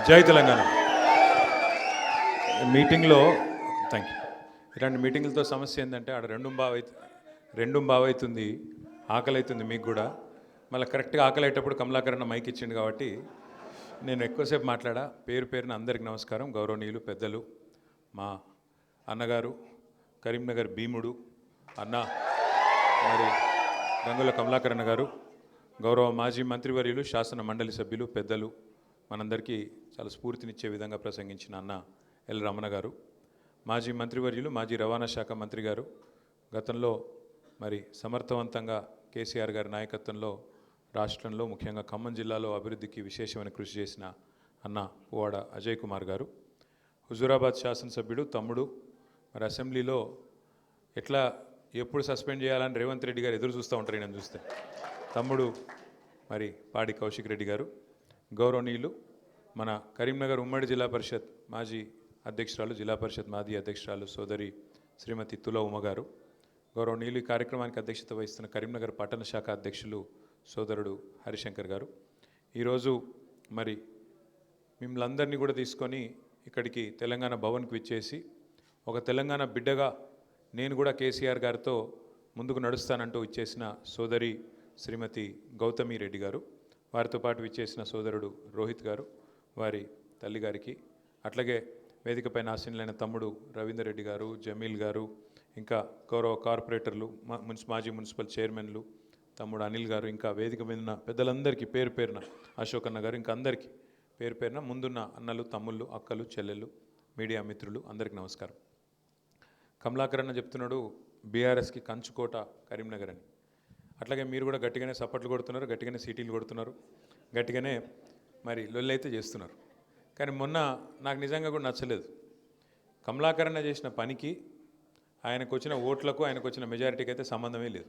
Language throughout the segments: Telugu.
జై తెలంగాణ. మీటింగ్లో థ్యాంక్ యూ. ఇలాంటి మీటింగ్లతో సమస్య ఏంటంటే ఆడ రెండు బావైతుంది, ఆకలి అవుతుంది మీకు కూడా. మళ్ళీ కరెక్ట్గా ఆకలి అయ్యేటప్పుడు కమలాకరణ మైక్ ఇచ్చిండు కాబట్టి నేను ఎక్కువసేపు మాట్లాడా. పేరున అందరికి నమస్కారం. గౌరవనీయులు పెద్దలు, మా అన్నగారు కరీంనగర్ భీముడు అన్న మరి గంగుల కమలాకరణ గారు, గౌరవ మాజీ మంత్రివర్యులు, శాసన మండలి సభ్యులు, పెద్దలు, మనందరికీ చాలా స్ఫూర్తినిచ్చే విధంగా ప్రసంగించిన అన్న ఎల్ రమణ గారు, మాజీ మంత్రివర్యులు, మాజీ రవాణా శాఖ మంత్రి గారు, గతంలో మరి సమర్థవంతంగా కేసీఆర్ గారి నాయకత్వంలో రాష్ట్రంలో ముఖ్యంగా ఖమ్మం జిల్లాలో అభివృద్ధికి విశేషమైన కృషి చేసిన అన్న పువ్వాడ అజయ్ కుమార్ గారు, హుజూరాబాద్ శాసనసభ్యుడు తమ్ముడు, మరి అసెంబ్లీలో ఎట్లా ఎప్పుడు సస్పెండ్ చేయాలని రేవంత్ రెడ్డి గారు ఎదురు చూస్తూ ఉంటారు నేను చూస్తే, తమ్ముడు మరి పాడి కౌశిక్ రెడ్డి గారు, గౌరవనీయులు మన కరీంనగర్ ఉమ్మడి జిల్లా పరిషత్ మాజీ అధ్యక్షురాలు, జిల్లా పరిషత్ మాజీ అధ్యక్షురాలు సోదరి శ్రీమతి తుల ఉమ గారు, గౌరవనీయులు ఈ కార్యక్రమానికి అధ్యక్షత వహిస్తున్న కరీంనగర్ పట్టణ శాఖ అధ్యక్షులు సోదరుడు హరిశంకర్ గారు, ఈరోజు మరి మిమ్మల్ని అందరినీ కూడా తీసుకొని ఇక్కడికి తెలంగాణ భవన్కి విచ్చేసి ఒక తెలంగాణ బిడ్డగా నేను కూడా కేసీఆర్ గారితో ముందుకు నడుస్తానంటూ ఇచ్చేసిన సోదరి శ్రీమతి గౌతమి రెడ్డి గారు, వారితో పాటు విచ్చేసిన సోదరుడు రోహిత్ గారు, వారి తల్లిగారికి, అట్లాగే వేదికపైన ఆసీనులైన తమ్ముడు రవీందర్ రెడ్డి గారు, జమీల్ గారు, ఇంకా గౌరవ కార్పొరేటర్లు, మాజీ మున్సిపల్ చైర్మన్లు, తమ్ముడు అనిల్ గారు, ఇంకా వేదిక మీద ఉన్న పెద్దలందరికీ పేరున అశోక్ అన్న గారు, ఇంకా అందరికీ పేరున ముందున్న అన్నలు, తమ్ముళ్ళు, అక్కలు, చెల్లెళ్ళు, మీడియా మిత్రులు అందరికీ నమస్కారం. కమలాకరణ చెప్తున్నాడు బీఆర్ఎస్కి కంచుకోట కరీంనగర్ అని. అట్లాగే మీరు కూడా గట్టిగానే సప్పట్లు కొడుతున్నారు, గట్టిగానే సీటీలు కొడుతున్నారు, గట్టిగానే మరి లొల్లైతే చేస్తున్నారు. కానీ మొన్న నాకు నిజంగా కూడా నచ్చలేదు. కమలాకరణ చేసిన పనికి ఆయనకు వచ్చిన ఓట్లకు ఆయనకు వచ్చిన మెజారిటీకి అయితే సంబంధమే లేదు.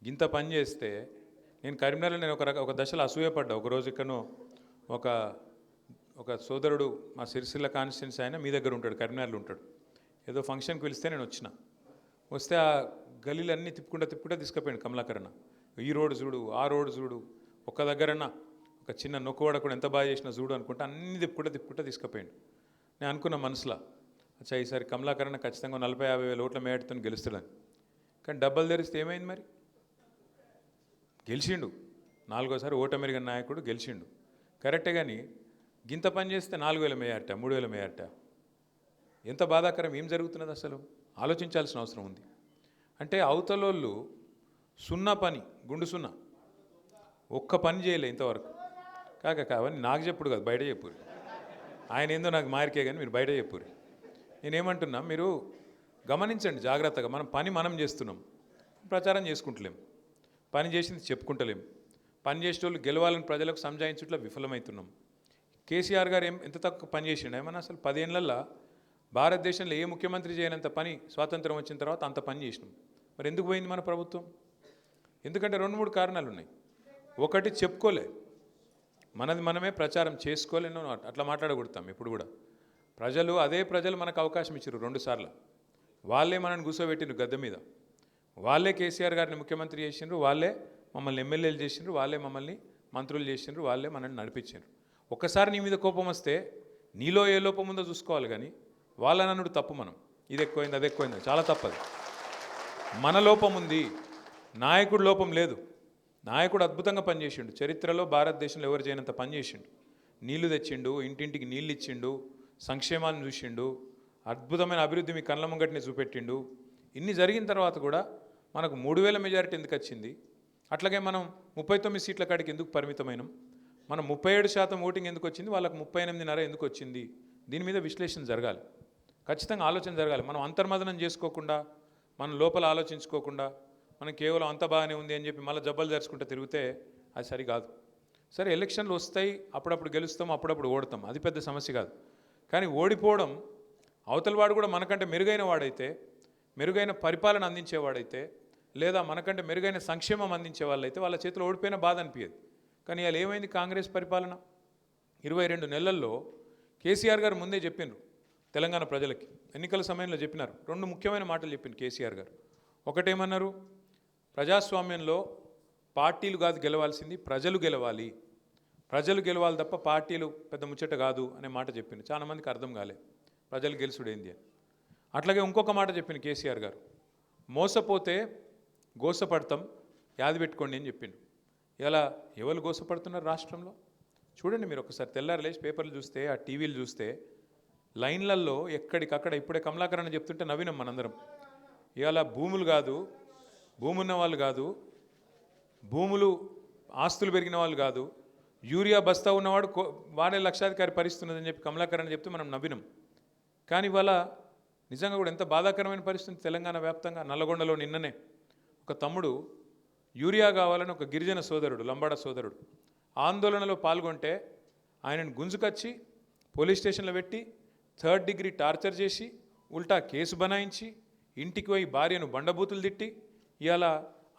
ఇంత పని చేస్తే నేను కరీంనగర్లో నేను ఒక దశలో అసూయపడ్డా. ఒకరోజు ఇక్కడనో ఒక సోదరుడు మా సిరిసిల్ల కాన్స్టిట్యున్సీ ఆయన మీ దగ్గర ఉంటాడు, కరీంనగర్లో ఉంటాడు, ఏదో ఫంక్షన్కి పిలిస్తే నేను వస్తే ఆ గలీలన్నీ తిప్పుకుంటా తీసుకుపోయాడు కమలాకరణ. ఈ రోడ్డు చూడు, ఆ రోడ్డు చూడు, ఒక్క దగ్గరన్నా ఒక చిన్న నొక్కువాడ కూడా ఎంత బాగా చేసినా చూడు అనుకుంటా అన్నీ తిప్పుకుంటా తీసుకుపోయాడు. నేను అనుకున్న మనసులో అచ్చా ఈసారి కమలాకరణ ఖచ్చితంగా 40-50 వేల ఓట్ల మేడతో గెలుస్తాడని. కానీ డబ్బలు తెరిస్తే ఏమైంది మరి? గెలిచిండు, 4వ సారి ఓటమెరిగిన నాయకుడు గెలిచిండు కరెక్టే. కానీ గింత పని చేస్తే 4,000 మేయారట, 3,000 మేయారట. ఎంత బాధాకరం! ఏం జరుగుతున్నది అసలు ఆలోచించాల్సిన అవసరం ఉంది. అంటే అవతలోళ్ళు సున్నా పని, గుండు సున్నా, ఒక్క పని చేయలే ఇంతవరకు. కావని నాకు చెప్పుడు కాదు, బయట చెప్పురు. ఆయన ఏందో నాకు మారికే కానీ మీరు బయట చెప్పురు. నేనేమంటున్నా, మీరు గమనించండి జాగ్రత్తగా. మనం చేస్తున్నాం, ప్రచారం చేసుకుంటలేం, పని చేసింది చెప్పుకుంటలేం, పని చేసేటోళ్ళు గెలవాలని ప్రజలకు సంజాయించుట్లో విఫలమవుతున్నాం. కేసీఆర్ గారు ఎంత తక్కువ పని చేసిండు ఏమన్నా? అసలు 10 ఏళ్లలో భారతదేశంలో ఏ ముఖ్యమంత్రి చేయనంత పని స్వాతంత్రం వచ్చిన తర్వాత అంత పని చేసినాం. మరి ఎందుకు పోయింది మన ప్రభుత్వం? ఎందుకంటే 2-3 కారణాలు ఉన్నాయి. ఒకటి, చెప్పుకోలే, మనది మనమే ప్రచారం చేసుకోలేను, అట్లా మాట్లాడకూడతాం ఎప్పుడు కూడా. అదే ప్రజలు మనకు అవకాశం ఇచ్చారు 2 సార్లు. వాళ్ళే మనల్ని కూర్చోబెట్టిండ్రు గద్దె మీద, వాళ్ళే కేసీఆర్ గారిని ముఖ్యమంత్రి చేసిండ్రు, వాళ్ళే మమ్మల్ని ఎమ్మెల్యేలు చేసిండ్రు, వాళ్ళే మమ్మల్ని మంత్రులు చేసిండ్రు, వాళ్ళే మనల్ని నడిపించిండ్రు. ఒక్కసారి నీ మీద కోపం వస్తే నీలో ఏ లోపం ఉందో చూసుకోవాలి. కానీ వాళ్ళని అన్నాడు తప్పు. మనం ఇది ఎక్కువైంది, అది ఎక్కువైంది, చాలా తప్పది. మన లోపం ఉంది, నాయకుడు లోపం లేదు. నాయకుడు అద్భుతంగా పనిచేసిండు. చరిత్రలో భారతదేశంలో ఎవరు చేయనంత పనిచేసిండు. నీళ్లు తెచ్చిండు, ఇంటింటికి నీళ్ళు ఇచ్చిండు, సంక్షేమాన్ని చూసిండు, అద్భుతమైన అభివృద్ధి మీ కళ్ళ ముంగటిని చూపెట్టిండు. ఇన్ని జరిగిన తర్వాత కూడా మనకు 3,000 మెజారిటీ ఎందుకు వచ్చింది? అట్లాగే మనం 39 సీట్ల కాడికి ఎందుకు పరిమితమైనాం? మనం 37% ఓటింగ్ ఎందుకు వచ్చింది? వాళ్ళకు 38.5 ఎందుకు వచ్చింది? దీని మీద విశ్లేషణ జరగాలి, ఖచ్చితంగా ఆలోచన జరగాలి. మనం అంతర్మదనం చేసుకోకుండా, మనం లోపల ఆలోచించుకోకుండా, మనం కేవలం అంత బాగానే ఉంది అని చెప్పి మళ్ళీ జబ్బలు జరుచుకుంటూ తిరిగితే అది సరికాదు. సరే, ఎలక్షన్లు వస్తాయి, అప్పుడప్పుడు గెలుస్తాం, అప్పుడప్పుడు ఓడతాం, అది పెద్ద సమస్య కాదు. కానీ ఓడిపోవడం, అవతలవాడు కూడా మనకంటే మెరుగైన వాడైతే, మెరుగైన పరిపాలన అందించేవాడైతే, లేదా మనకంటే మెరుగైన సంక్షేమం అందించే వాళ్ళైతే వాళ్ళ చేతిలో ఓడిపోయిన బాధ అనిపించదు. కానీ ఇలా ఏమైంది? కాంగ్రెస్ పరిపాలన 22 నెలల్లో కేసీఆర్ గారు ముందే చెప్పిండ్రు తెలంగాణ ప్రజలకి, ఎన్నికల సమయంలో చెప్పినారు. 2 ముఖ్యమైన మాటలు చెప్పింది కేసీఆర్ గారు. ఒకటేమన్నారు, ప్రజాస్వామ్యంలో పార్టీలు కాదు గెలవాల్సింది, ప్రజలు గెలవాలి. ప్రజలు గెలవాలి తప్ప పార్టీలు పెద్ద ముచ్చట కాదు అనే మాట చెప్పింది. చాలామందికి అర్థం కాలే ప్రజలు గెలుసుడేంది అని. అట్లాగే ఇంకొక మాట చెప్పింది కేసీఆర్ గారు, మోసపోతే గోసపడతాం యాది పెట్టుకోండి అని చెప్పిండు. ఇలా ఎవరు గోసపడుతున్నారు రాష్ట్రంలో చూడండి మీరు ఒకసారి. తెల్లారి లేచి పేపర్లు చూస్తే, ఆ టీవీలు చూస్తే లైన్లల్లో ఎక్కడికక్కడ ఇప్పుడే కమలాకరణ చెప్తుంటే నవ్వినాం మనందరం. ఇవాళ భూములు కాదు, భూమి ఉన్న వాళ్ళు కాదు, భూములు ఆస్తులు పెరిగిన వాళ్ళు కాదు, యూరియా బస్తా ఉన్నవాడు వాడే లక్షాధికారి పరిస్థితున్నదని చెప్పి కమలాకరణ చెప్తే మనం నవ్వినాం. కానీ ఇవాళ నిజంగా కూడా ఎంత బాధాకరమైన పరిస్థితి తెలంగాణ వ్యాప్తంగా. నల్లగొండలో నిన్ననే ఒక తమ్ముడు యూరియా కావాలని ఒక గిరిజన సోదరుడు, లంబాడ సోదరుడు ఆందోళనలో పాల్గొంటే ఆయనను గుంజుకొచ్చి పోలీస్ స్టేషన్లో పెట్టి 3rd డిగ్రీ టార్చర్ చేసి ఉల్టా కేసు బనాయించి ఇంటికి పోయి భార్యను బండబూతులు తిట్టి ఇవాళ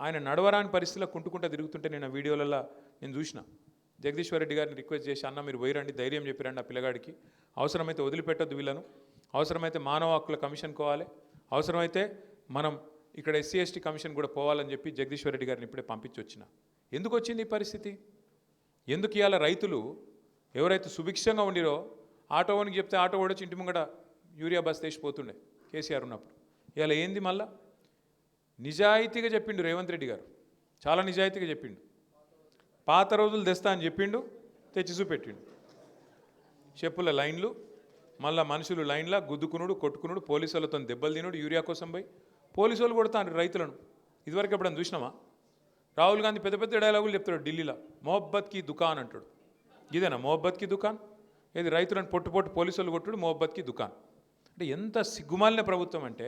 ఆయన నడవరాని పరిస్థితిలో కుంటుకుంటూ తిరుగుతుంటే నేను వీడియోలలో నేను చూసిన. జగదీశ్వర్ రెడ్డి గారిని రిక్వెస్ట్ చేసి, అన్న మీరు పోయిరండి, ధైర్యం చెప్పిరండి ఆ పిల్లగాడికి, అవసరమైతే వదిలిపెట్టొద్దు వీళ్ళను, అవసరమైతే మానవ హక్కుల కమిషన్ పోవాలి, అవసరమైతే మనం ఇక్కడ ఎస్సీ ఎస్టీ కమిషన్ కూడా పోవాలని చెప్పి జగదీశ్వర్ రెడ్డి గారిని ఇప్పుడే పంపించి వచ్చిన. ఎందుకు వచ్చింది ఈ పరిస్థితి? ఎందుకు ఇవాళ రైతులు ఎవరైతే సుభిక్షంగా ఉండిరో ఆటో ఓనికి చెప్తే ఆటో ఓడొచ్చి ఇంటి ముంగట యూరియా బస్ తీసిపోతుండే కేసీఆర్ ఉన్నప్పుడు. ఇవాళ ఏంది మళ్ళా? నిజాయితీగా చెప్పిండు రేవంత్ రెడ్డి గారు, చాలా నిజాయితీగా చెప్పిండు. పాత రోజులు తెస్తా అని చెప్పిండు, తెచ్చి చూపెట్టిండు. చెప్పుల లైన్లు, మళ్ళీ మనుషులు లైన్లా గుద్దుకునుడు, కొట్టుకునుడు, పోలీసు వాళ్ళతో దెబ్బలు తినుడు, యూరియా కోసం పోయి పోలీసు వాళ్ళు కొడతాను రైతులను. ఇదివరకు ఎప్పుడైనా చూసినామా? రాహుల్ గాంధీ పెద్ద పెద్ద డైలాగులు చెప్తాడు ఢిల్లీలో, మొహబ్బత్ కి దుకాన్ అంటాడు. ఇదేనా మొహబ్బత్ కి దుకాన్? ఏది రైతులను పొట్టు పోలీసు వాళ్ళు కొట్టుడు మొహబ్బత్ కి దుకాన్ అంటే ఎంత సిగ్గుమాలిన ప్రభుత్వం అంటే.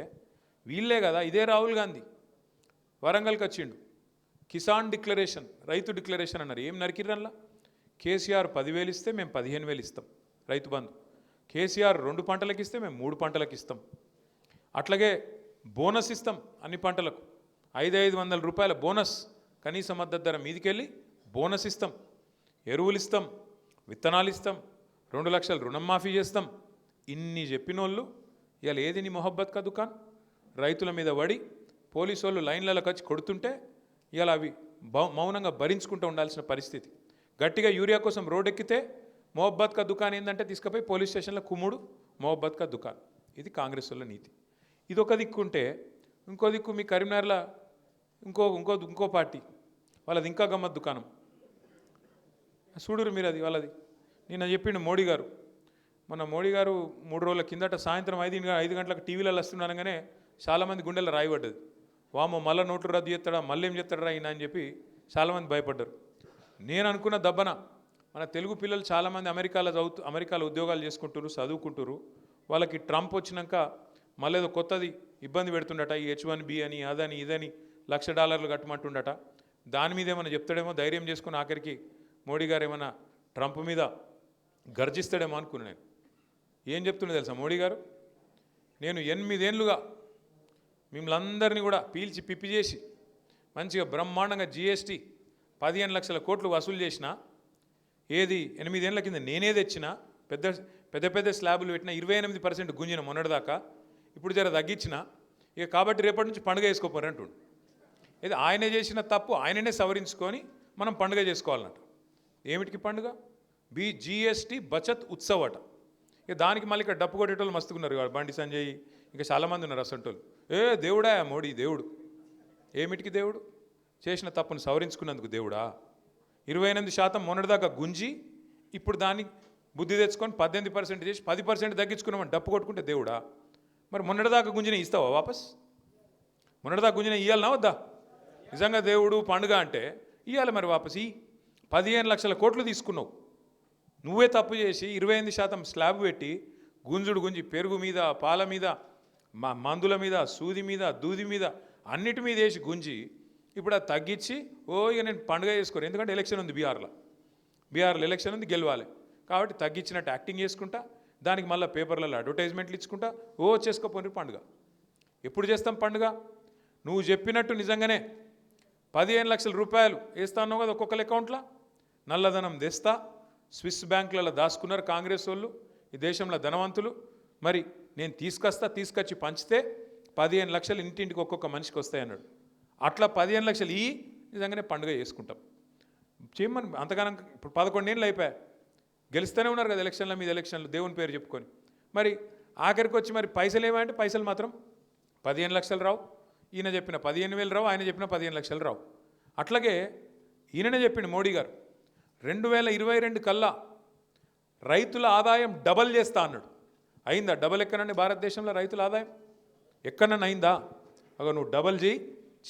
వీళ్ళే కదా, ఇదే రాహుల్ గాంధీ వరంగల్కి వచ్చిండు, కిసాన్ డిక్లరేషన్, రైతు డిక్లరేషన్ అన్నారు. ఏం నరికిర్రల్లా? కేసీఆర్ 10,000 ఇస్తే మేము 15,000 ఇస్తాం రైతు బంధు, కేసీఆర్ 2 పంటలకు ఇస్తే మేము 3 పంటలకు ఇస్తాం, అట్లాగే బోనస్ ఇస్తాం అన్ని పంటలకు, 500 రూపాయల బోనస్, కనీస మద్దతు ధర మీదికెళ్ళి బోనస్ ఇస్తాం, ఎరువులు ఇస్తాం, విత్తనాలు ఇస్తాం, 2 లక్షలు రుణం మాఫీ చేస్తాం. ఇన్ని చెప్పినోళ్ళు ఇవాళ ఏది నీ మొహబ్బత్ కా దుకాన్? రైతుల మీద పడి పోలీసు వాళ్ళు లైన్లకు వచ్చి కొడుతుంటే ఇవాళ అవి మౌనంగా భరించుకుంటూ ఉండాల్సిన పరిస్థితి. గట్టిగా యూరియా కోసం రోడ్ ఎక్కితే మొహబ్బత్ కా దుకాన్ ఏంటంటే తీసుకుపోయి పోలీస్ స్టేషన్లో కుమ్ముడు, మొహబ్బత్ కా దుకాన్. ఇది కాంగ్రెస్ వాళ్ళ నీతి. ఇది ఒక దిక్కుంటే ఇంకో దిక్కు మీ కరీంనగర్లో ఇంకో పార్టీ వాళ్ళది ఇంకా గమ్మత్ దుకాణం. చూడురు మీరు, అది వాళ్ళది. నిన్న చెప్పిండు మోడీ గారు, మన మోడీ గారు 3 రోజుల కిందట సాయంత్రం 5 గంటలకు టీవీలలో వస్తున్నానగానే చాలామంది గుండెల్లో రాయబడ్డది. వామో మళ్ళీ నోట్లు రద్దు చేస్తాడా, మళ్ళీ ఏం చేస్తాడా ఈయన అని చెప్పి చాలామంది భయపడ్డారు. నేను అనుకున్న దబ్బన మన తెలుగు పిల్లలు చాలామంది అమెరికాలో ఉద్యోగాలు చేసుకుంటారు, చదువుకుంటారు. వాళ్ళకి ట్రంప్ వచ్చినాక మళ్ళీ ఏదో కొత్తది ఇబ్బంది పెడుతుండట, ఈ H1B అని అదని ఇదని $1,00,000 కట్టమంటుండట. దాని మీద ఏమైనా చెప్తాడేమో, ధైర్యం చేసుకుని ఆఖరికి మోడీ గారు ఏమైనా ట్రంప్ మీద గర్జిస్తాడేమో అనుకున్నాను నేను. ఏం చెప్తున్నా తెలుసా మోడీ గారు? నేను 8 ఏళ్ళుగా మిమ్మల్ని అందరినీ కూడా పీల్చి పిప్పి చేసి మంచిగా బ్రహ్మాండంగా GST 15 లక్షల కోట్లు వసూలు చేసిన, ఏది 8 ఏళ్ళ కింద నేనే తెచ్చిన, పెద్ద స్లాబులు పెట్టిన, 28% గుంజిన మొన్నటిదాకా, ఇప్పుడు జర తగ్గించిన. ఇక కాబట్టి రేపటి నుంచి పండుగ చేసుకోపోరు అంటుండు. ఇది ఆయనే చేసిన తప్పు ఆయననే సవరించుకొని మనం పండుగ చేసుకోవాలన్నట. ఏమిటికి పండుగ? GST బచత్ ఉత్సవ్ అట. ఇక దానికి మళ్ళీ ఇక్కడ డప్పు కొట్టేటోళ్ళు మస్తుకున్నారు, బండి సంజయ్ ఇంకా చాలామంది ఉన్నారు అసంటోళ్ళు. దేవుడా మోడీ దేవుడు? ఏమిటికి దేవుడు? చేసిన తప్పును సవరించుకున్నందుకు దేవుడా? 28% మొన్నటిదాకా గుంజి ఇప్పుడు దాన్ని బుద్ధి తెచ్చుకొని 18% చేసి 10% తగ్గించుకున్నామని డప్పు కొట్టుకుంటే దేవుడా? మరి మొన్నటిదాకా గుంజిన ఇస్తావా వాపస్? మొన్నటిదాకా గుంజిన ఇవ్వాలనా వద్దా? నిజంగా దేవుడు పండుగ అంటే ఇవ్వాలి మరి వాపస్. 15 లక్షల కోట్లు తీసుకున్నావు, నువ్వే తప్పు చేసి 28% స్లాబ్ పెట్టి గుంజి పెరుగు మీద, పాల మీద, మందుల మీద, సూది మీద, దూది మీద, అన్నిటి మీద వేసి గుంజి ఇప్పుడు అది తగ్గించి ఇక నేను పండుగ చేసుకోరు. ఎందుకంటే ఎలక్షన్ ఉంది బీహార్లో ఎలక్షన్ ఉంది, గెలవాలి కాబట్టి తగ్గించినట్టు యాక్టింగ్ చేసుకుంటా, దానికి మళ్ళీ పేపర్లలో అడ్వర్టైజ్మెంట్లు ఇచ్చుకుంటా చేసుకోపోయిన పండుగ. ఎప్పుడు చేస్తాం పండుగ? నువ్వు చెప్పినట్టు నిజంగానే 15 లక్షల రూపాయలు వేస్తా అన్నావు కదా ఒక్కొక్కరి అకౌంట్లో, నల్లధనం తెస్తా, స్విస్ బ్యాంకులలో దాచుకున్నారు కాంగ్రెస్ వాళ్ళు, ఈ దేశంలో ధనవంతులు. మరి నేను తీసుకొచ్చి పంచితే 15 లక్షలు ఇంటింటికి ఒక్కొక్క మనిషికి వస్తాయన్నాడు. అట్లా 15 లక్షలు నిజంగానే పండుగ చేసుకుంటాం. చేయమని అంతగానం ఇప్పుడు 11 ఏళ్ళు అయిపోయా, గెలుస్తూనే ఉన్నారు కదా ఎలక్షన్ల మీద ఎలక్షన్లు దేవుని పేరు చెప్పుకొని. మరి ఆఖరికి వచ్చి మరి పైసలు ఏమంటే పైసలు మాత్రం 15 లక్షలు రావు. ఈయన చెప్పిన 15,000 రావు, ఆయన చెప్పిన 15 లక్షలు రావు. అట్లాగే ఈయననే చెప్పిండు మోడీ గారు 2022 కల్లా రైతుల ఆదాయం డబల్ చేస్తా అన్నాడు. అయిందా డబల్? ఎక్కనండి భారతదేశంలో రైతుల ఆదాయం ఎక్కడన్నా అయిందా? అగో నువ్వు డబల్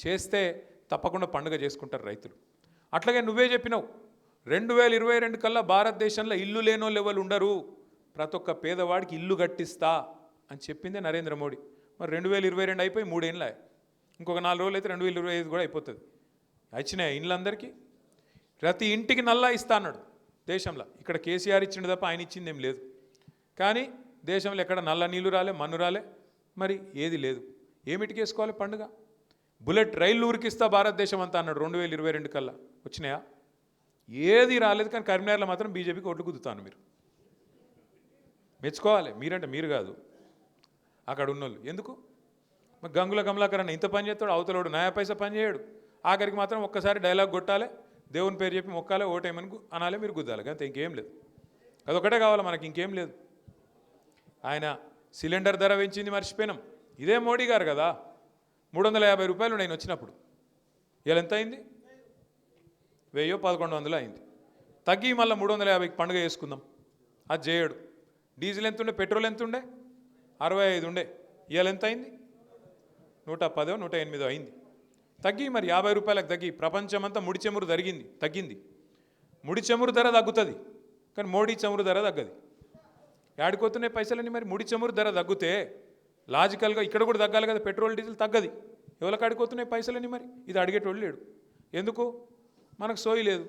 చేస్తే తప్పకుండా పండుగ చేసుకుంటారు రైతులు. అట్లాగే నువ్వే చెప్పినావు 2022 కల్లా భారతదేశంలో ఇల్లు లేనోళ్ళు ఎవరు ఉండరు, ప్రతి ఒక్క పేదవాడికి ఇల్లు కట్టిస్తా అని చెప్పిందే నరేంద్ర మోడీ. మరి 2022 అయిపోయి 3 ఏళ్ళ, ఇంకొక 4 రోజులు అయితే 2025 కూడా అయిపోతుంది. వచ్చినాయి ఇండ్లందరికీ, ప్రతి ఇంటికి నల్లా ఇస్తా అన్నాడు దేశంలో. ఇక్కడ కేసీఆర్ ఇచ్చిండు తప్ప ఆయన ఇచ్చింది ఏం లేదు. కానీ దేశంలో ఎక్కడ నల్ల నీళ్లు రాలే, మన్ను రాలే, మరి ఏది లేదు. ఏమిటికి వేసుకోవాలి పండుగ? బుల్లెట్ రైళ్ళు ఉరికిస్తా భారతదేశం అంతా అన్నాడు 2022 కల్లా. వచ్చినాయా? ఏది రాలేదు. కానీ కరీంనగర్లో మాత్రం బీజేపీకి ఓట్లు కుదుతాను. మీరు మెచ్చుకోవాలి, మీరంటే మీరు కాదు, అక్కడ ఉన్నోళ్ళు. ఎందుకు? మరి గంగుల కమలాకర్ అన్న ఇంత పని చేస్తాడు, అవతలోడు నయా పైసా పని చేయడు. ఆఖరికి మాత్రం ఒక్కసారి డైలాగ్ కొట్టాలి, దేవుని పేరు చెప్పి మొక్కాలే, ఓటేమని అనాలే, మీరు గుద్దాలి, అంతే, ఇంకేం లేదు. అదొకటే కావాలి మనకి, ఇంకేం లేదు. ఆయన సిలిండర్ ధర పెంచింది మర్చిపోయినాం. ఇదే మోడీ గారు కదా. 350 రూపాయలు నేను వచ్చినప్పుడు, ఇలా ఎంత అయింది? 1000-1100 అయింది. తగ్గి మళ్ళీ 350కి పండుగ చేసుకుందాం, అది చేయడు. డీజిల్ ఎంత ఉండే, పెట్రోల్ ఎంత ఉండే? 65 ఉండే. ఇవాళ ఎంత అయింది? 110-108 అయింది. తగ్గి మరి 50 రూపాయలకు తగ్గి. ప్రపంచమంతా ముడి చమురు తగ్గింది. ముడి చమురు ధర తగ్గుతుంది, కానీ మోడీ చమురు ధర తగ్గది. ఆడిపోతున్నాయి పైసలని. మరి ముడి చమురు ధర తగ్గితే లాజికల్గా ఇక్కడ కూడా తగ్గాలి కదా, పెట్రోల్ డీజిల్ తగ్గది. ఎవరికి ఆడిపోతున్నాయి పైసలని? మరి ఇది అడిగేటోళ్ళు లేడు. ఎందుకు? మనకు సోయి లేదు.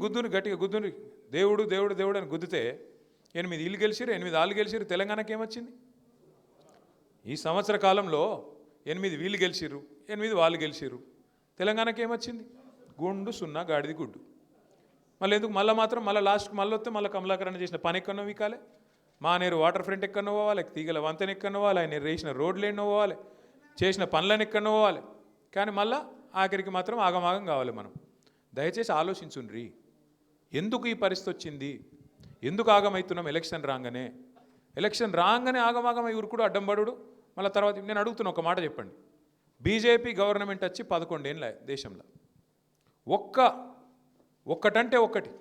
గుద్దుని గట్టిగా గుద్దుని దేవుడు దేవుడు దేవుడు అని గుద్దితే 8 ఇల్లు గెలిచిరు, 8 ఆళ్ళు గెలిచిరు. తెలంగాణకి ఏమొచ్చింది? ఈ సంవత్సర కాలంలో 8 వీళ్ళు గెలిచిర్రు, 8 వాళ్ళు గెలిచిర్రు. తెలంగాణకి ఏమొచ్చింది? గుండు సున్నా గాడిది గుడ్డు. మళ్ళీ ఎందుకు? మళ్ళీ లాస్ట్కి మళ్ళీ వస్తే మళ్ళీ కమలాకరణ చేసిన పని ఎక్కడో వీకాలి, మానేరు వాటర్ ఫ్రంట్ ఎక్కడో పోవాలి, తీగల వంతెన ఎక్కడో పోవాలి, ఆయన వేసిన రోడ్లు ఎన్నో పోవాలి, చేసిన పనులను ఎక్కడో పోవాలి. కానీ మళ్ళీ ఆఖరికి మాత్రం ఆగమాగం కావాలి. మనం దయచేసి ఆలోచించుండ్రి, ఎందుకు ఈ పరిస్థితి వచ్చింది? ఎందుకు ఆగమవుతున్నాం? ఎలక్షన్ రాగానే ఆగమాగమై ఊరుకుడు, అడ్డంబడు. మళ్ళీ తర్వాత నేను అడుగుతున్నా, ఒక మాట చెప్పండి. బీజేపీ గవర్నమెంట్ వచ్చి 11 ఏళ్ళ దేశంలో ఒక్కటంటే ఒక్కటి,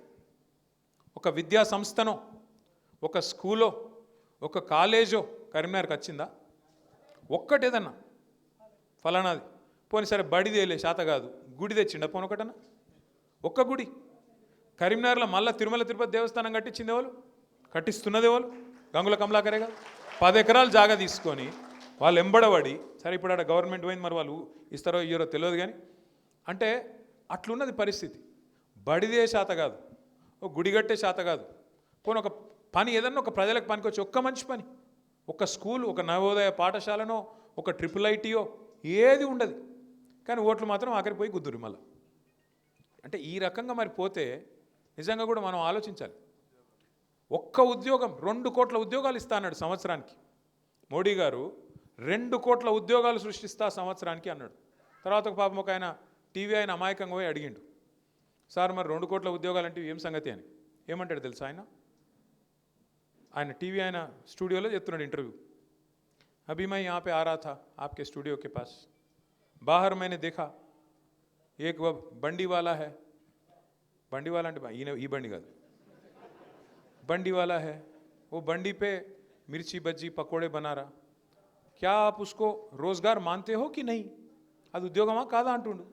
ఒక విద్యా సంస్థనో, ఒక స్కూలో, ఒక కాలేజో కరీంనగర్కి వచ్చిందా? ఒక్కటేదన్నా ఫలానాది. పోనీ సరే బడిదేలే శాత కాదు, గుడి తెచ్చిండ పోనీ ఒకటన్నా? ఒక్క గుడి కరీంనగర్లో మళ్ళీ తిరుమల తిరుపతి దేవస్థానం కట్టించింది ఎవరు? కట్టిస్తున్నది ఎవరు? గంగుల కమలాకరే కాదు. 10 ఎకరాలు జాగా తీసుకొని వాళ్ళు ఎంబడబడి, సరే ఇప్పుడు ఆడ గవర్నమెంట్ పోయింది, మరి వాళ్ళు ఇస్తారో ఇయ్యరో తెలియదు. కానీ అంటే అట్లున్నది పరిస్థితి. బడిదే శాత కాదు, ఒక గుడి కట్టే శాత కాదు. పోనీ ఒక పని ఏదన్నా ఒక ప్రజలకు పనికొచ్చి ఒక్క మంచి పని, ఒక స్కూల్, ఒక నవోదయ పాఠశాలనో, ఒక IIITయో ఏది ఉండదు. కానీ ఓట్లు మాత్రం ఆఖరి పోయి గుద్దురు మళ్ళీ. అంటే ఈ రకంగా మరి పోతే నిజంగా కూడా మనం ఆలోచించాలి. ఒక్క ఉద్యోగం 2 కోట్ల ఉద్యోగాలు ఇస్తా అన్నాడు సంవత్సరానికి మోడీ గారు. 2 కోట్ల ఉద్యోగాలు సృష్టిస్తా సంవత్సరానికి అన్నాడు. తర్వాత ఒక పాపం ఒక ఆయన టీవీ ఆయన అమాయకంగా పోయి అడిగిండు, సార్ మరి 2 కోట్ల ఉద్యోగాలు అంటే ఏం సంగతి అని. ఏమంటాడు తెలుసా ఆయన టీవీ ఆయన స్టూడియోలో చెప్తున్నాడు ఇంటర్వ్యూ. अभी मैं यहाँ पे आ रहा था आपके स्टूडियो के पास, बाहर मैंने देखा एक वह बंडी वाला है, बंडी वाला అంటే ఈ బండి కాదు, बंडी वाला है, वो बंडी पे मिर्ची बज्जी पकोड़े बना रहा, क्या आप उसको रोजगार मानते हो कि नहीं? అది ఉద్యోగమా కాదా అంటుండు.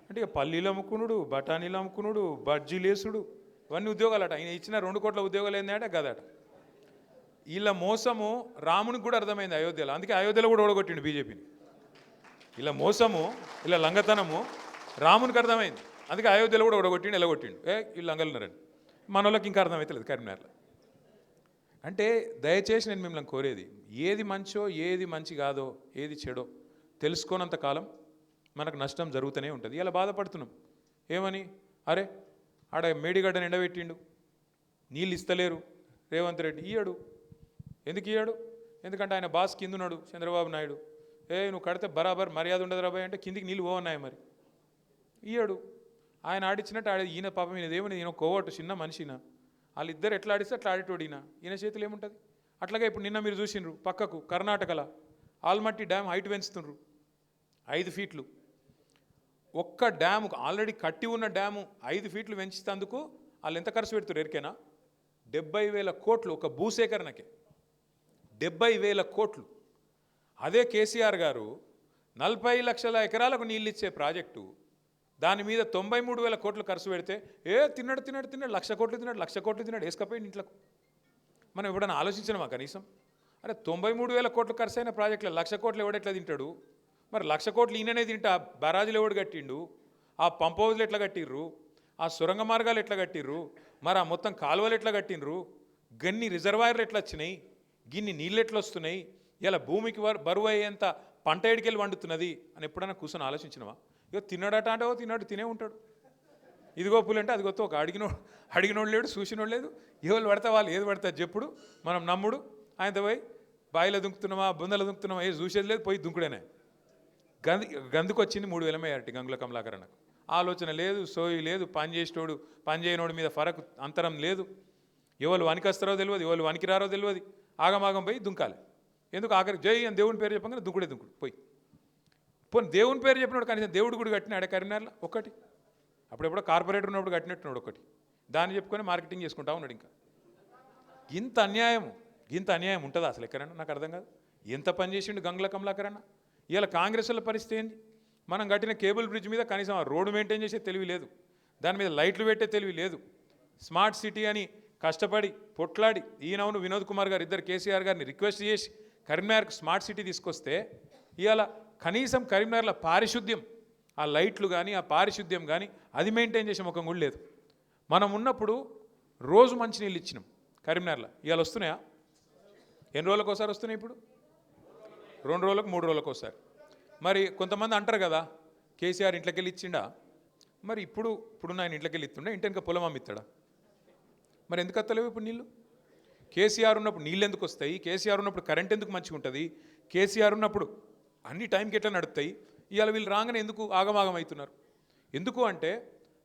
అంటే పల్లీలు అమ్ముకునుడు, బఠానీలు అమ్ముకునుడు, బజ్జీలేసుడు, ఇవన్నీ ఉద్యోగాలట. ఆయన ఇచ్చిన 2 కోట్ల ఉద్యోగాలు ఏంటంటే గదట. వీళ్ళ మోసము రామునికి కూడా అర్థమైంది అయోధ్యలో. అందుకే అయోధ్యలో కూడా ఓడగొట్టిండు బీజేపీని. ఇలా మోసము, ఇలా లంగతనము రామునికి అర్థమైంది. అందుకే అయోధ్యలో కూడా ఓడగొట్టిండు, ఎలగొట్టిండు. వీళ్ళు లంగలున్నారని మన వాళ్ళకి ఇంకా అర్థమవుతలేదు కరీంనగర్లో. అంటే దయచేసి నేను మిమ్మల్ని కోరేది, ఏది మంచో ఏది మంచి కాదో ఏది చెడో తెలుసుకోనంత కాలం మనకు నష్టం జరుగుతూనే ఉంటుంది. ఇలా బాధపడుతున్నాం ఏమని, అరే ఆడ మేడిగడ్డను ఎండబెట్టిండు, నీళ్ళు ఇస్తలేరు రేవంత్ రెడ్డి. ఇయ్యడు. ఎందుకు ఇయ్యాడు? ఎందుకంటే ఆయన బాస్ కింద ఉన్నాడు చంద్రబాబు నాయుడు. నువ్వు కడితే బరాబర్ మర్యాద ఉండదు రాబాయ్ అంటే కిందికి నీళ్ళు పోవన్నాయి. మరి ఇయ్యాడు. ఆయన ఆడిచ్చినట్టు ఈయన పాపం ఈయన దేవుని ఈయన కోవట్టు చిన్న మనిషిన వాళ్ళిద్దరు ఎట్లా ఆడిస్తే అట్లా ఆడేటోడు ఈయన చేతులు ఏముంటుంది. అట్లాగే ఇప్పుడు నిన్న మీరు చూసిండ్రు పక్కకు కర్ణాటకలో ఆల్మట్టి డ్యామ్ హైట్ పెంచుతుండ్రు 5 ఫీట్లు. ఒక్క డ్యాము ఆల్రెడీ కట్టి ఉన్న డ్యాము 5 ఫీట్లు పెంచినందుకు వాళ్ళు ఎంత ఖర్చు పెడుతున్నారు ఎరికేనా? 70,000 కోట్లు ఒక భూసేకరణకే. 70,000 కోట్లు. అదే కేసీఆర్ గారు 40 లక్షల ఎకరాలకు నీళ్ళు ఇచ్చే ప్రాజెక్టు దాని మీద 93,000 కోట్లు ఖర్చు పెడితే తిన్నాడు 1,00,000 కోట్లు తిన్నాడు వేసుకపోయింది ఇంట్లోకి. మనం ఎప్పుడైనా ఆలోచించినామా కనీసం? అరే 93,000 కోట్లు ఖర్చు అయిన ప్రాజెక్టులో 1,00,000 కోట్లు ఎవడెట్లా తింటాడు? మరి 1,00,000 కోట్లు ఈయననే తింటా బరాజులు ఎవడు కట్టిండు? ఆ పంప్ హౌజ్లు ఎట్లా కట్టిర్రు? ఆ సొరంగ మార్గాలు ఎట్లా కట్టిర్రు? మరి ఆ మొత్తం కాలువలు ఎట్లా కట్టిండ్రు? గన్ని రిజర్వాయర్లు ఎట్లా వచ్చినాయి? గిన్ని నీళ్ళు ఎట్లా వస్తున్నాయి? ఇలా భూమికి బరువు అయ్యేంత పంట ఎడికెళ్ళి వండుతున్నది అని ఎప్పుడైనా కూర్చొని ఆలోచించినవా? ఇగో తిన్నాడట అంటే తిన్నాడు తినే ఉంటాడు. ఇదిగో పులంటే అది గొత్త ఒక అడిగినోడు లేడు చూసినోడు లేదు. ఎవరు పడతా వాళ్ళు ఏది పడతారు చెప్పుడు మనం నమ్ముడు. ఆయనతో పోయి బాయిలో దుంకుతున్నామా బొందలో దుంకుతున్నామా ఏది చూసేది లేదు, పోయి దుంకుడేనే. గందుకు వచ్చింది 3,000 మెజారిటీ గంగుల కమలాకరణకు. ఆలోచన లేదు, సోయి లేదు, పని చేసేటోడు పని చేయనోడి మీద ఫరక్ అంతరం లేదు. ఎవరు వనికొస్తారో తెలియదు, ఎవరు వనికిరారో తెలియదు. ఆగమాగం పోయి దుంకాలి. ఎందుకు ఆఖరికి జై అని దేవుని పేరు చెప్పగానే దుంకుడు పోయి పోనీ దేవుని పేరు చెప్పినాడు కనీసం దేవుడు గుడి కట్టినాడే కరీంనగర్లో ఒకటి. అప్పుడెప్పుడో కార్పొరేటర్ ఉన్నప్పుడు కట్టినట్టున్నాడు ఒకటి. దాన్ని చెప్పుకొని మార్కెటింగ్ చేసుకుంటా ఉన్నాడు. ఇంకా ఇంత అన్యాయం ఉంటుందా అసలు ఎక్కడన్నా? నాకు అర్థం కాదు. ఎంత పని చేసిండు గంగుల కమలాకరన్న. ఇవాళ కాంగ్రెస్ వాళ్ళ పరిస్థితి ఏంది? మనం కట్టిన కేబుల్ బ్రిడ్జ్ మీద కనీసం ఆ రోడ్డు మెయింటైన్ చేసే తెలివి లేదు, దాని మీద లైట్లు పెట్టే తెలివి లేదు. స్మార్ట్ సిటీ అని కష్టపడి పొట్లాడి ఈయనవును వినోద్ కుమార్ గారు ఇద్దరు కేసీఆర్ గారిని రిక్వెస్ట్ చేసి కరీంనగర్కి స్మార్ట్ సిటీ తీసుకొస్తే ఇవాళ కనీసం కరీంనగర్లో పారిశుద్ధ్యం, ఆ లైట్లు కానీ ఆ పారిశుద్ధ్యం కానీ అది మెయింటైన్ చేసే ముఖం కూడా లేదు. మనం ఉన్నప్పుడు రోజు మంచినీళ్ళు ఇచ్చినాం కరీంనగర్లో. ఇవాళ వస్తున్నాయా? ఎన్ని రోజులకు ఒకసారి వస్తున్నాయి? ఇప్పుడు 2 రోజులకు 3 రోజులకు ఒకసారి. మరి కొంతమంది అంటారు కదా కేసీఆర్ ఇంట్లోకి వెళ్ళి ఇచ్చిండా? మరి ఇప్పుడున్న ఆయన ఇంట్లోకి వెళ్ళి ఇస్తుండే ఇంటి పొలం అమ్మిస్తాడా? మరి ఎందుకు వస్తలేవు ఇప్పుడు నీళ్ళు? కేసీఆర్ ఉన్నప్పుడు నీళ్ళు ఎందుకు వస్తాయి? కేసీఆర్ ఉన్నప్పుడు కరెంట్ ఎందుకు మంచిగా ఉంటుంది? కేసీఆర్ ఉన్నప్పుడు అన్ని టైంకి ఎట్లా నడుస్తాయి? ఇవాళ వీళ్ళు రాగానే ఎందుకు ఆగమాగం అవుతున్నారు? ఎందుకు అంటే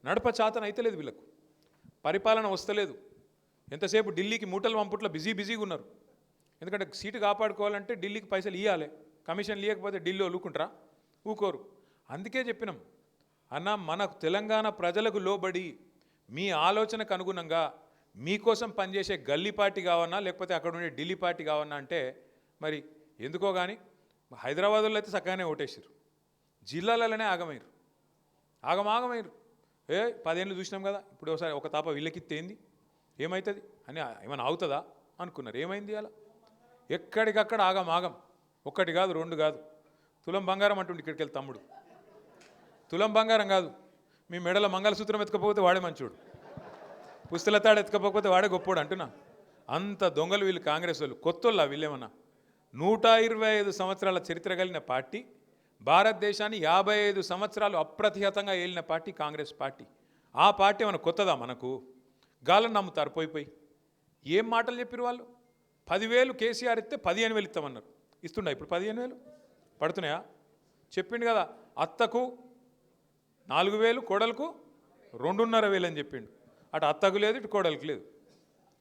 నడప చాతన అయితే లేదు వీళ్ళకు, పరిపాలన వస్తలేదు. ఎంతసేపు ఢిల్లీకి మూటలు పంపుట్లో బిజీగా ఉన్నారు. ఎందుకంటే సీటు కాపాడుకోవాలంటే ఢిల్లీకి పైసలు ఇవ్వాలి. కమిషన్ ఇవ్వకపోతే ఢిల్లీ ఊరుకుంటారా? ఊకోరు. అందుకే చెప్పినాం అన్న, మనకు తెలంగాణ ప్రజలకు లోబడి మీ ఆలోచనకు అనుగుణంగా మీకోసం పనిచేసే గల్లీ పార్టీ కావన్నా లేకపోతే అక్కడ ఉండే ఢిల్లీ పార్టీ కావన్నా అంటే మరి ఎందుకో కానీ హైదరాబాద్లో అయితే చక్కగానే ఓటేసారు, జిల్లాలలోనే ఆగమైరు. 10 ఏళ్ళు చూసినాం కదా. ఇప్పుడు ఒకసారి ఒక తాప వీళ్ళకిత్తేంది ఏమవుతుంది అని ఏమైనా అవుతుందా అనుకున్నారు. ఏమైంది? అలా ఎక్కడికక్కడ ఆగం. 1 కాదు 2 కాదు. తులం బంగారం అంటుండే ఇక్కడికి వెళ్ళి తమ్ముడు. తులం బంగారం కాదు, మీ మెడల మంగళసూత్రం ఎత్తుకపోతే వాడే మంచోడు, పుస్తల తాడు ఎత్తుకపోతే వాడే గొప్పోడు అంటున్నా. అంత దొంగలు వీళ్ళు కాంగ్రెస్ వాళ్ళు. కొత్తోళ్ళ వీళ్ళేమన్నా? 125 సంవత్సరాల చరిత్ర కలిగిన పార్టీ, భారతదేశాన్ని 55 సంవత్సరాలు అప్రతిహతంగా ఏలిన పార్టీ కాంగ్రెస్ పార్టీ. ఆ పార్టీ ఏమైనా కొత్తదా మనకు? గాలను నమ్ముతారు పోయి. ఏం మాటలు చెప్పారు వాళ్ళు? 10,000 కేసీఆర్ ఇస్తే 15,000 ఇస్తామన్నారు. ఇస్తుండా ఇప్పుడు 15,000 పడుతున్నాయా? చెప్పిండు కదా, అత్తకు 4,000 కోడలకు 2,500 అని చెప్పిండు. అటు అత్తకు లేదు, ఇటు కోడలకు లేదు.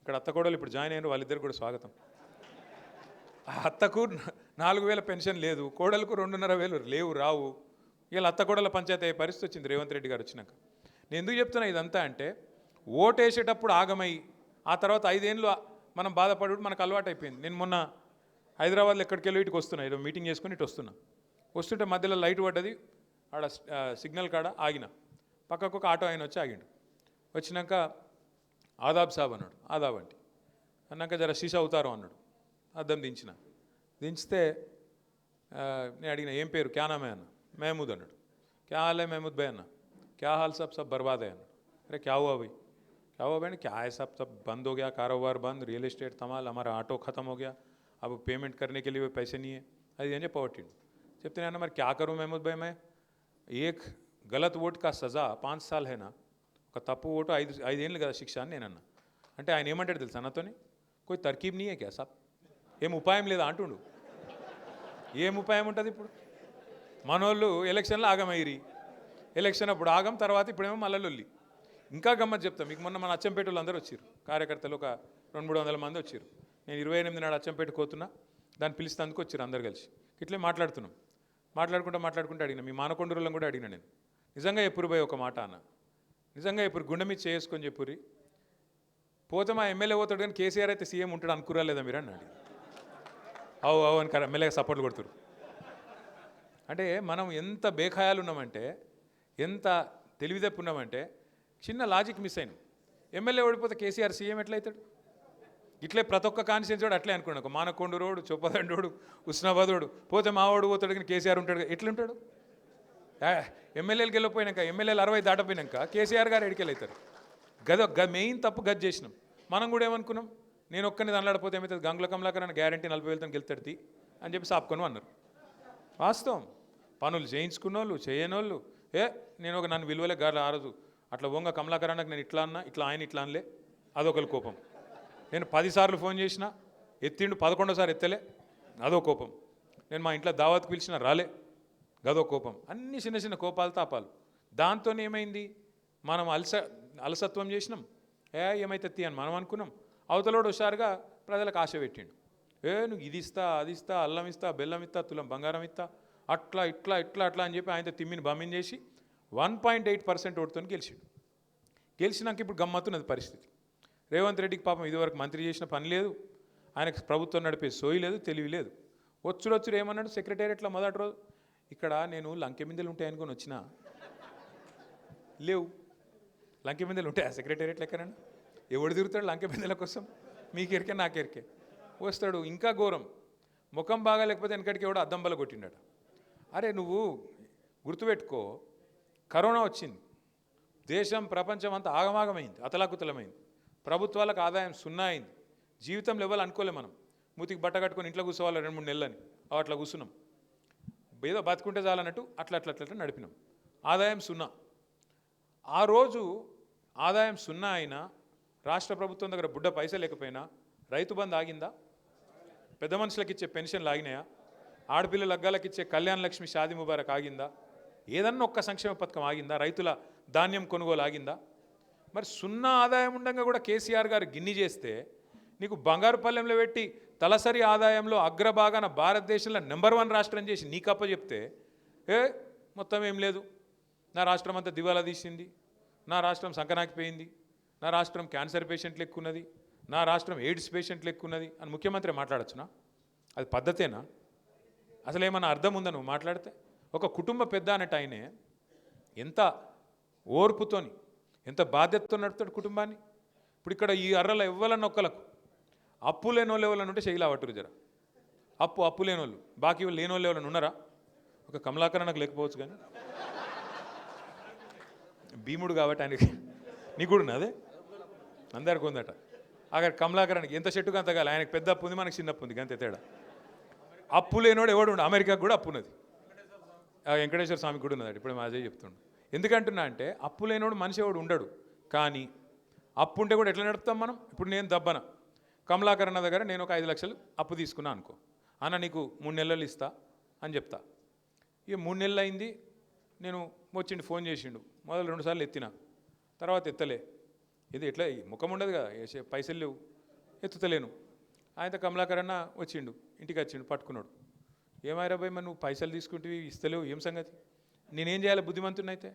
ఇక్కడ అత్త కోడలు ఇప్పుడు జాయిన్ అయినారు, వాళ్ళిద్దరు కూడా స్వాగతం. అత్తకు 4,000 పెన్షన్ లేదు, కోడలకు 2,500 లేవు, రావు. ఇలా అత్త కోడల పంచాయతీ అయ్యే పరిస్థితి వచ్చింది రేవంత్ రెడ్డి గారు వచ్చినాక. నేను ఎందుకు చెప్తున్నా ఇదంతా అంటే ఓటేసేటప్పుడు ఆగమై ఆ తర్వాత 5 ఏళ్ళు మనం బాధపడు మనకు అలవాటు అయిపోయింది. నేను మొన్న హైదరాబాద్లో ఎక్కడికి వెళ్ళి ఇటుకు వస్తున్నా, ఏదో మీటింగ్ చేసుకుని ఇటు వస్తుంటే మధ్యలో లైట్ పడ్డది, ఆడ సిగ్నల్ కాడ ఆగిన. పక్కకు ఒక ఆటో ఆయన వచ్చి ఆగిండు. వచ్చినాక ఆదాబ్ సాబ్ అన్నాడు. ఆదాబ్ అంటే అన్నాక జర శీష అవుతారు అన్నాడు. అద్దం దించితే నేను అడిగిన ఏం పేరు, క్యా నామే అన్న. మహమూద్ అన్నాడు. క్యా హాల్ హై మహమూద్ భాయ్ అన్న. క్యా హాల్ సబ్ బర్బాద్ అన్నాడు. అరే క్యా హువా భాయ్? क्या हुआ बहन? क्या है सब बंद हो गया, कारोबार बंद, रियल एस्टेट तमाल, हमारा ऑटो ख़त्म हो गया, अब पेमेंट करने के लिए पैसे नहीं है. అది ఏం చెప్పవట్టిండు. చెప్తున్నాను మరి క్యా కరూ మహమూద్ భాయ్, మే ఏక్ గలత్ ఓట్ కా సజా 5 సాల్ హైనా, ఒక తప్పు ఓటు 5 ఏళ్ళు కదా శిక్ష అని నేనన్నా. అంటే ఆయన ఏమంటాడు తెలుసా నాతోని? కోయి తర్కీబ్ నీయే క్యా సాబ్, ఏం ఉపాయం లేదా అంటుండు. ఏం ఉపాయం ఉంటుంది ఇప్పుడు? మనోళ్ళు ఎలక్షన్లో ఆగమైరి, ఎలక్షన్ అప్పుడు ఆగం, తర్వాత ఇప్పుడేమో మళ్ళీ లొల్లి. ఇంకా గమ్మత్ చెప్తాం మీకు. మొన్న మన అచ్చంపేట వాళ్ళు అందరూ వచ్చారు, కార్యకర్తలు ఒక 200-300 మంది వచ్చారు. నేను 28 నాడు అచ్చంపేట కోతున్నా, దాన్ని పిలిస్తేందుకు వచ్చారు అందరు కలిసి. ఇట్లే మాట్లాడుతున్నాం. మాట్లాడుకుంటూ అడిగిన, మీ మానకొండూరులను కూడా అడిగిన నేను, నిజంగా ఎప్పుడు పోయి ఒక మాట అన్న, నిజంగా ఎప్పుడు గుండె మీద చేసుకొని చెప్పురి, పోతే మా ఎమ్మెల్యే పోతాడు కానీ కేసీఆర్ అయితే సీఎం ఉంటాడు అనుకురా లేదా మీరు అన్నాడు. అవు అని ఎమ్మెల్యేగా సపోర్ట్లు కొడుతురు. అంటే మనం ఎంత బేఖాయాలు ఉన్నామంటే, ఎంత తెలివితప్పు ఉన్నామంటే, చిన్న లాజిక్ మిస్ అయినాం. ఎమ్మెల్యే ఓడిపోతే కేసీఆర్ సీఎం ఎట్లయితాడు? ఇట్లే ప్రతి ఒక్క కాన్స్టిట్యూన్సీ వాడు అట్లే అనుకున్నాడు. మానకొండూరోడు, చొప్పదండోడు, హుస్నాబాదోడు పోతే మావాడు పోతాడు కానీ కేసీఆర్ ఉంటాడు, ఎట్లుంటాడు? ఎమ్మెల్యేలు గెలిపోయినాక, ఎమ్మెల్యేలు 60 దాటపోయినాక కేసీఆర్ గారు ఎడికెళ్ళవుతారు. మెయిన్ తప్పు గది చేసినాం. మనం కూడా ఏమనుకున్నాం, నేను ఒక్కరిని దానిలాడిపోతే ఏమవుతుంది, గంగుల కమలాకర్ అని గ్యారంటీ 40,000తో గెలుతాడు అని చెప్పి సాపుకొని అన్నారు. వాస్తవం. పనులు చేయించుకున్నోళ్ళు, చేయనోళ్ళు, నేను నన్ను విలువలే గారు ఆ రోజు అట్లా ఓంగ కమలాకర్ అన్నకు నేను ఇట్లా అన్నా, ఇట్లా ఆయన ఇట్లా అనలే, అదొకరి కోపం. నేను 10 సార్లు ఫోన్ చేసినా ఎత్తిండు, 11వ సారి ఎత్తలే, అదో కోపం. నేను మా ఇంట్లో దావత్కు పిలిచినా రాలే, గదో కోపం. అన్ని చిన్న చిన్న కోపాలు, తాపాలు. దాంతో ఏమైంది, మనం అలసత్వం చేసినాం. ఏమైతే అని మనం అనుకున్నాం. అవతలోడు హుషారుగా ప్రజలకు ఆశ పెట్టిండు. నువ్వు ఇది ఇస్తా, అది ఇస్తా, అల్లం ఇస్తా, బెల్లం ఇస్తా, తులం బంగారం ఇస్తా, అట్లా ఇట్లా ఇట్లా అట్లా అని చెప్పి ఆయనతో తిమ్మిని బమ్మిని చేసి 1.8% ఓటుతో గెలిచిండు. గెలిచినాక ఇప్పుడు గమ్మత్తున్నది పరిస్థితి. రేవంత్ రెడ్డికి పాపం ఇదివరకు మంత్రి చేసిన పని లేదు, ఆయనకు ప్రభుత్వం నడిపే సోయి లేదు, తెలివి లేదు. వచ్చుడు ఏమన్నాడు సెక్రటేరియట్లో మొదటి రోజు, ఇక్కడ నేను లంకె మిందెలు ఉంటాయనుకొని వచ్చినా, లేవు. లంకె మిందెలు ఉంటాయా సెక్రటేరియట్లు ఎక్కడండి? ఎవడు తిరుగుతాడు లంకె మిందెల కోసం? మీకెరికే నాకెరికే. వస్తాడు. ఇంకా ఘోరం, ముఖం బాగా లేకపోతే వెనకడికి ఎవడో అద్దం బల కొట్టిండట. అరే నువ్వు గుర్తుపెట్టుకో, కరోనా వచ్చింది, దేశం ప్రపంచం అంతా ఆగమాగమైంది, అతలాకుతలమైంది, ప్రభుత్వాలకు ఆదాయం 0 అయింది, జీవితం లెవెల్ అనుకోలే మనం. మూతికి బట్ట కట్టుకొని ఇంట్లో కూర్చోవాలి 2-3 నెలలని, అట్లా కూర్చున్నాం. ఏదో బతుకుంటే చాలన్నట్టు అట్లా అట్లా అట్లా నడిపినాం. ఆదాయం 0. ఆ రోజు ఆదాయం 0 అయినా, రాష్ట్ర ప్రభుత్వం దగ్గర బుడ్డ పైసలు లేకపోయినా రైతు బంధు ఆగిందా? పెద్ద మనుషులకు ఇచ్చే పెన్షన్లు ఆగినాయా? ఆడపిల్లల లగ్గాలకు ఇచ్చే కళ్యాణ లక్ష్మి షాదీ ముబారక్ ఆగిందా? ఏదన్నా ఒక్క సంక్షేమ పథకం ఆగిందా? రైతుల ధాన్యం కొనుగోలు ఆగిందా? మరి 0 ఆదాయం ఉండగా కూడా కేసీఆర్ గారు గిన్ని చేస్తే, నీకు బంగారు పల్లెంలో పెట్టి తలసరి ఆదాయంలో అగ్రభాగాన భారతదేశంలో నెంబర్ 1 రాష్ట్రం చేసి నీకప్ప చెప్తే, మొత్తం ఏం లేదు, నా రాష్ట్రం అంతా దివాలా తీసింది, నా రాష్ట్రం సంకనాకిపోయింది, నా రాష్ట్రం క్యాన్సర్ పేషెంట్లు ఎక్కున్నది, నా రాష్ట్రం ఎయిడ్స్ పేషెంట్లు ఎక్కున్నది అని ముఖ్యమంత్రి మాట్లాడచ్చునా? అది పద్ధతేనా? అసలు ఏమన్నా అర్థం ఉందా నువ్వు మాట్లాడితే? ఒక కుటుంబ పెద్ద అన్నట్టు ఆయనే ఎంత ఓర్పుతోని, ఎంత బాధ్యతతో నడుపుతాడు కుటుంబాన్ని. ఇప్పుడు ఇక్కడ ఈ అర్రల ఎవ్వలన్న ఒక్కలకు అప్పు లేనోళ్ళు ఎవరైనా ఉంటే శైలా పట్టురు జర. అప్పు లేనోళ్ళు, బాకీ లేనోళ్ళు ఎవరైనా ఉన్నారా? ఒక కమలాకర్ నాకు లేకపోవచ్చు కానీ, భీముడు కాబట్టి ఆయనకి, నీకు కూడా ఉన్నదే, అందరికి ఉందట. అక్కడ కమలాకరానికి ఎంత చెట్టుకు అంత కాదు, ఆయనకు పెద్ద అప్పు ఉంది, మనకి చిన్న అప్పు ఉంది, అంతే తేడా. అప్పు లేనోడు ఎవడు ఉండు, అమెరికాకు కూడా అప్పు ఉన్నది, వెంకటేశ్వర స్వామికి కూడా ఉన్నది. ఇప్పుడు మా అజయ్ చెప్తుండు. ఎందుకంటున్నా అంటే, అప్పు లేనోడు మనిషి ఎవడు ఉండడు. కానీ అప్పు ఉంటే కూడా ఎట్లా నడుపుతాం మనం? ఇప్పుడు నేను దబ్బన కమలాకర్ అన్న దగ్గర నేను ఒక 5 లక్షలు అప్పు తీసుకున్నా అనుకో, అన్న నీకు 3 నెలలు ఇస్తా అని చెప్తా. ఇక 3 నెలలు అయింది, నేను వచ్చిండు, ఫోన్ చేసిండు, మొదలు 2 సార్లు ఎత్తినా, తర్వాత ఎత్తలే. ఇది ఎట్లా ముఖం ఉండదు కదా, పైసలు లేవు, ఎత్తుతలేను. ఆయనతో కమలాకర్ అన్న వచ్చిండు, ఇంటికి వచ్చిండు, పట్టుకున్నాడు. ఏమైరా భయ్, మరి నువ్వు పైసలు తీసుకుంటే ఇస్తలేవు, ఏం సంగతి? నేనేం చేయాలి? బుద్ధిమంతునైతే,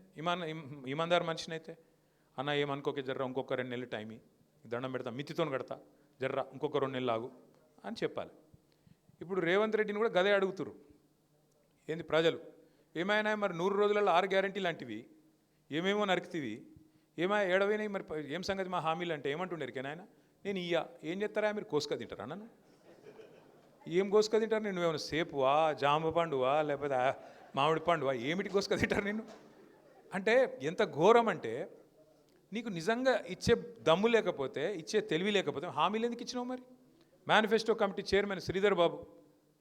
ఇమాందారు మనిషినైతే, అన్న ఏమనుకోకే జర్రా, ఇంకొక 2 నెలలు టైం దండం పెడతా, మిత్తితో కడతా, జర్రా ఇంకొక 2 నెలలు ఆగు అని చెప్పాలి. ఇప్పుడు రేవంత్ రెడ్డిని కూడా గదే అడుగుతురు. ఏంది ప్రజలు ఏమైనా మరి 100 రోజులలో 6 గ్యారెంటీ లాంటివి ఏమేమో నరికితివి, ఏడవైనాయి మరి, ఏం సంగతి మా హామీలు అంటే ఏమంటుండరు ఆయన? నేను ఏం చేస్తారా, మీరు కోసుక తింటారా? నన్ను ఏం కోసుక తింటారు? నేను ఏమైనా సేపువా, జామ పండువా, లేకపోతే మామిడి పండువా, ఏమిటి కోసుక తింటారు నిన్ను? అంటే ఎంత ఘోరం అంటే, నీకు నిజంగా ఇచ్చే దమ్ము లేకపోతే, ఇచ్చే తెలివి లేకపోతే హామీలు ఎందుకు ఇచ్చినావు? మరి manifesto committee chairman Sridhar Babu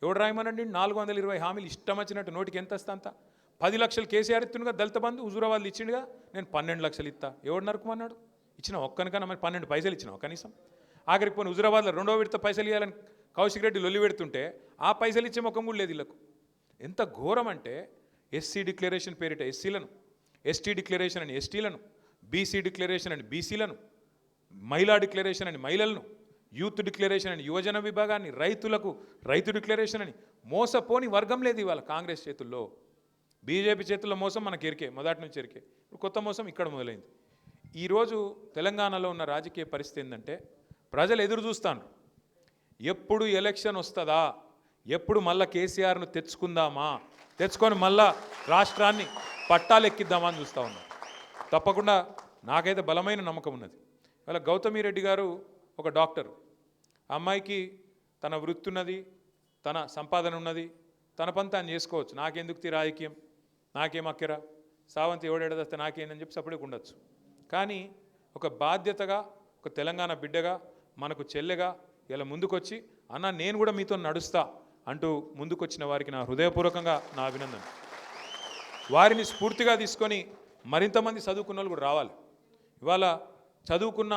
ఎవడు రాయమనండి? 420 హామీలు ఇష్టం వచ్చినట్టు, నోటికి ఎంత వస్తా అంత. 10 లక్షలు కేసీఆర్ ఇస్తుండగా, దళిత బంధు హుజూరాబాద్లు ఇచ్చిండుగా, నేను 12 లక్షలు ఇస్తా. ఎవడు నరకమన్నాడు? ఇచ్చిన ఒక్కనికన్నా మరి 12 పైసలు ఇచ్చినావు కనీసం? ఆఖరికి పోయిన హుజూరాబాద్లో 2వ విడత పైసలు ఇవ్వాలని కౌశిక్ రెడ్డి లొల్లి పెడుతుంటే, ఆ పైసలు ఇచ్చే ముఖం కూడా లేదు వీళ్ళకు. ఎంత ఘోరం అంటే, ఎస్సీ డిక్లరేషన్ పేరిట ఎస్సీలను ఎస్టీ డిక్లరేషన్ అని ఎస్టీలను, బీసీ డిక్లరేషన్ అని బీసీలను, మహిళా డిక్లరేషన్ అని మహిళలను, యూత్ డిక్లరేషన్ అని యువజన విభాగాన్ని, రైతులకు రైతు డిక్లరేషన్ అని మోసపోని వర్గం లేదు ఇవాళ కాంగ్రెస్ చేతుల్లో. బీజేపీ చేతుల్లో మోసం మనకి ఎరికే, మొదటి నుంచి ఎరికే. ఇప్పుడు కొత్త మోసం ఇక్కడ మొదలైంది. ఈరోజు తెలంగాణలో ఉన్న రాజకీయ పరిస్థితి ఏంటంటే ప్రజలు ఎదురు చూస్తాను, ఎప్పుడు ఎలక్షన్ వస్తుందా, ఎప్పుడు మళ్ళా కేసీఆర్ను తెచ్చుకొని మళ్ళా రాష్ట్రాన్ని పట్టాలెక్కిద్దామా అని చూస్తూ ఉన్నారు. తప్పకుండా నాకైతే బలమైన నమ్మకం ఉన్నది. ఇవాళ గౌతమి రెడ్డి గారు ఒక డాక్టర్, అమ్మాయికి తన వృత్తి ఉన్నది, తన సంపాదన ఉన్నది, తన పని తాను చేసుకోవచ్చు. నాకెందుకు రాజకీయం, నాకేం అక్కరా, సావంతి ఎవడేడదస్తే నాకేందని చెప్పి సపరేట్గా ఉండొచ్చు. కానీ ఒక బాధ్యతగా, ఒక తెలంగాణ బిడ్డగా, మనకు చెల్లెగా ఇలా ముందుకొచ్చి అన్న నేను కూడా మీతో నడుస్తా అంటూ ముందుకొచ్చిన వారికి నా హృదయపూర్వకంగా నా అభినందన. వారిని స్ఫూర్తిగా తీసుకొని మరింతమంది చదువుకున్న వాళ్ళు కూడా రావాలి. ఇవాళ చదువుకున్న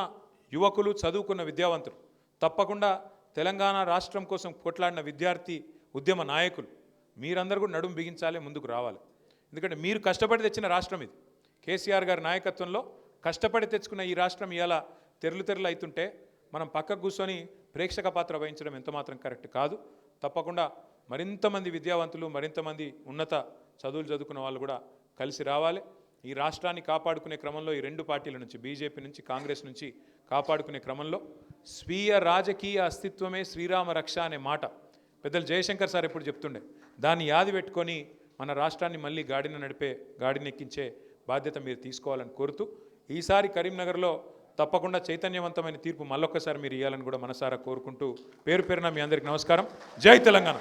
యువకులు, చదువుకున్న విద్యావంతులు, తప్పకుండా తెలంగాణ రాష్ట్రం కోసం కొట్లాడిన విద్యార్థి ఉద్యమ నాయకులు మీరందరూ కూడా నడుము బిగించాలి, ముందుకు రావాలి. ఎందుకంటే మీరు కష్టపడి తెచ్చిన రాష్ట్రం ఇది. కేసీఆర్ గారి నాయకత్వంలో కష్టపడి తెచ్చుకున్న ఈ రాష్ట్రం ఇవాళ తెరలు అవుతుంటే మనం పక్కకు కూర్చొని ప్రేక్షక పాత్ర వహించడం ఎంతమాత్రం కరెక్ట్ కాదు. తప్పకుండా మరింతమంది విద్యావంతులు, మరింతమంది ఉన్నత చదువులు చదువుకున్న వాళ్ళు కూడా కలిసి రావాలి. ఈ రాష్ట్రాన్ని కాపాడుకునే క్రమంలో ఈ రెండు పార్టీల నుంచి, బీజేపీ నుంచి, కాంగ్రెస్ నుంచి కాపాడుకునే క్రమంలో స్వీయ రాజకీయ అస్తిత్వమే శ్రీరామ రక్ష అనే మాట పెద్దలు జయశంకర్ సార్ ఎప్పుడు చెప్తుండే. దాన్ని యాది పెట్టుకొని మన రాష్ట్రాన్ని మళ్ళీ గాడినెక్కించే బాధ్యత మీరు తీసుకోవాలని కోరుతూ, ఈసారి కరీంనగర్లో తప్పకుండా చైతన్యవంతమైన తీర్పు మళ్ళొక్కసారి మీరు ఇవ్వాలని కూడా మనసారా కోరుకుంటూ పేరు పేరున మీ అందరికీ నమస్కారం. జై తెలంగాణ.